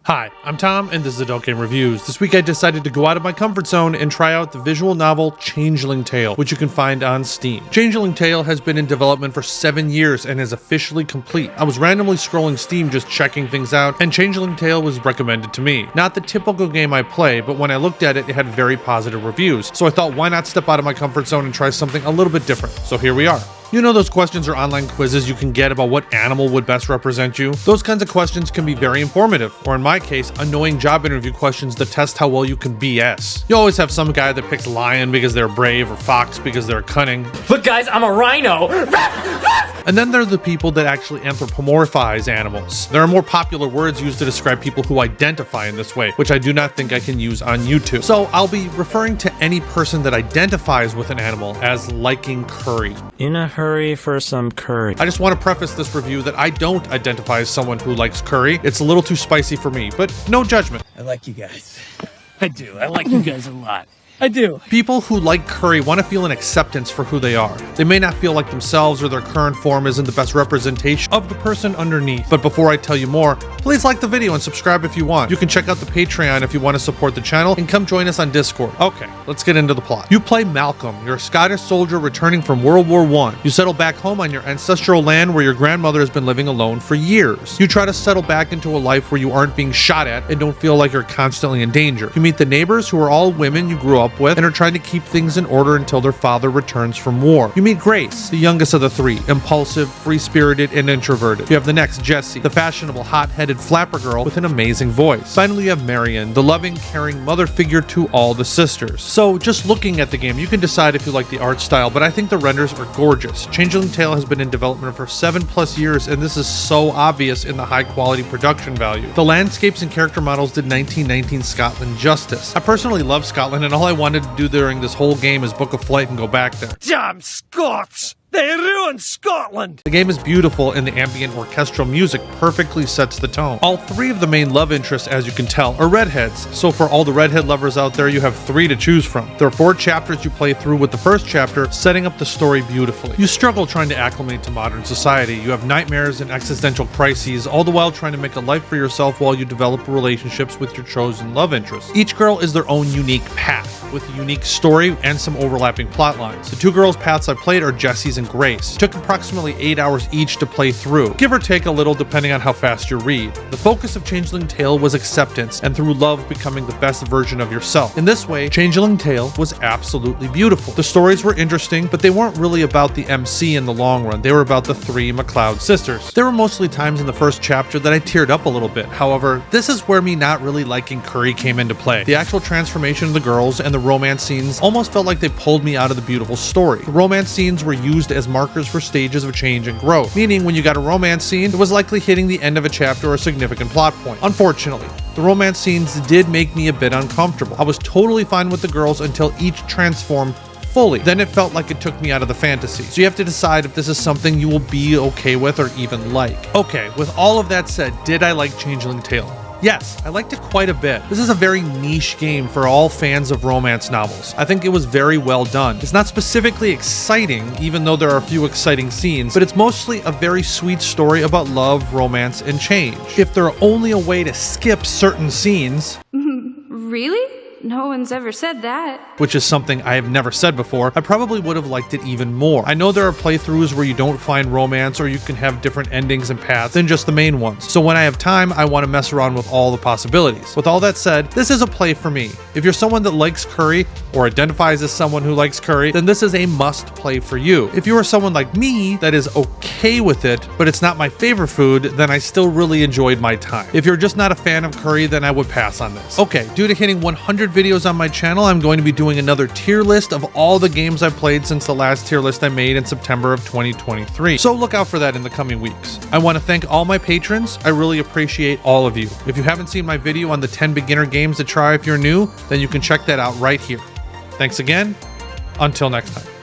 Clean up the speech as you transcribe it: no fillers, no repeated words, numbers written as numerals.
Hi, I'm Tom, and this is Adult Game Reviews. This week I decided to go out of my comfort zone and try out the visual novel Changeling Tale, which you can find on Steam. Changeling Tale has been in development for 7 years and is officially complete. I was randomly scrolling Steam just checking things out, and Changeling Tale was recommended to me. Not the typical game I play, but when I looked at it, it had very positive reviews. So I thought, why not step out of my comfort zone and try something a little bit different? So here we are. You know those questions or online quizzes you can get about what animal would best represent you? Those kinds of questions can be very informative, or in my case, annoying job interview questions that test how well you can BS. You always have some guy that picks lion because they're brave or fox because they're cunning. Look guys, I'm a rhino! And then there are the people that actually anthropomorphize animals. There are more popular words used to describe people who identify in this way, which I do not think I can use on YouTube. So I'll be referring to any person that identifies with an animal as liking curry. In a hurry for some curry. I just want to preface this review that I don't identify as someone who likes curry. It's a little too spicy for me, but no judgment. I like you guys. I do. I like you guys a lot. I do. People who like curry want to feel an acceptance for who they are. They may not feel like themselves or their current form isn't the best representation of the person underneath. But before I tell you more, please like the video and subscribe if you want. You can check out the Patreon if you want to support the channel, and come join us on Discord. Okay, let's get into the plot. You play Malcolm. You're a Scottish soldier returning from World War I. You settle back home on your ancestral land where your grandmother has been living alone for years. You try to settle back into a life where you aren't being shot at and don't feel like you're constantly in danger. You meet the neighbors who are all women you grew up with and are trying to keep things in order until their father returns from war. You meet Grace, the youngest of the three, impulsive, free-spirited, and introverted. You have the next, Jessie, the fashionable, hot-headed flapper girl with an amazing voice. Finally, you have Marion, the loving, caring mother figure to all the sisters. So, just looking at the game, you can decide if you like the art style, but I think the renders are gorgeous. Changeling Tale has been in development for 7+ years, and this is so obvious in the high-quality production value. The landscapes and character models did 1919 Scotland justice. I personally love Scotland, and all I wanted to do during this whole game is book a flight and go back there. Damn Scots! They ruined Scotland! The game is beautiful, and the ambient orchestral music perfectly sets the tone. All three of the main love interests, as you can tell, are redheads. So for all the redhead lovers out there, you have 3 to choose from. There are 4 chapters you play through, with the first chapter setting up the story beautifully. You struggle trying to acclimate to modern society. You have nightmares and existential crises, all the while trying to make a life for yourself while you develop relationships with your chosen love interests. Each girl is their own unique path, with a unique story and some overlapping plot lines. The 2 girls' paths I played are Jessie's and Grace. It took approximately 8 hours each to play through, give or take a little depending on how fast you read. The focus of Changeling Tale was acceptance, and through love becoming the best version of yourself. In this way, Changeling Tale was absolutely beautiful. The stories were interesting, but they weren't really about the MC in the long run. They were about the 3 MacLeod sisters. There were mostly times in the first chapter that I teared up a little bit. However, this is where me not really liking curry came into play. The actual transformation of the girls and the romance scenes almost felt like they pulled me out of the beautiful story. The romance scenes were used as markers for stages of change and growth, meaning when you got a romance scene, it was likely hitting the end of a chapter or a significant plot point. Unfortunately, the romance scenes did make me a bit uncomfortable. I was totally fine with the girls until each transformed fully. Then it felt like it took me out of the fantasy. So you have to decide if this is something you will be okay with or even like. Okay, with all of that said, did I like Changeling Tale? Yes, I liked it quite a bit. This is a very niche game for all fans of romance novels. I think it was very well done. It's not specifically exciting, even though there are a few exciting scenes, but it's mostly a very sweet story about love, romance, and change. If there were only a way to skip certain scenes... Really? No one's ever said that. Which is something I have never said before, I probably would have liked it even more. I know there are playthroughs where you don't find romance, or you can have different endings and paths than just the main ones. So when I have time, I want to mess around with all the possibilities. With all that said, this is a play for me. If you're someone that likes curry, or identifies as someone who likes curry, then this is a must play for you. If you are someone like me that is okay with it, but it's not my favorite food, then I still really enjoyed my time. If you're just not a fan of curry, then I would pass on this. Okay, due to hitting 100 videos on my channel, I'm going to be doing another tier list of all the games I've played since the last tier list I made in September of 2023. So look out for that in the coming weeks. I want to thank all my patrons. I really appreciate all of you. If you haven't seen my video on the 10 beginner games to try if you're new, then you can check that out right here. Thanks again. Until next time.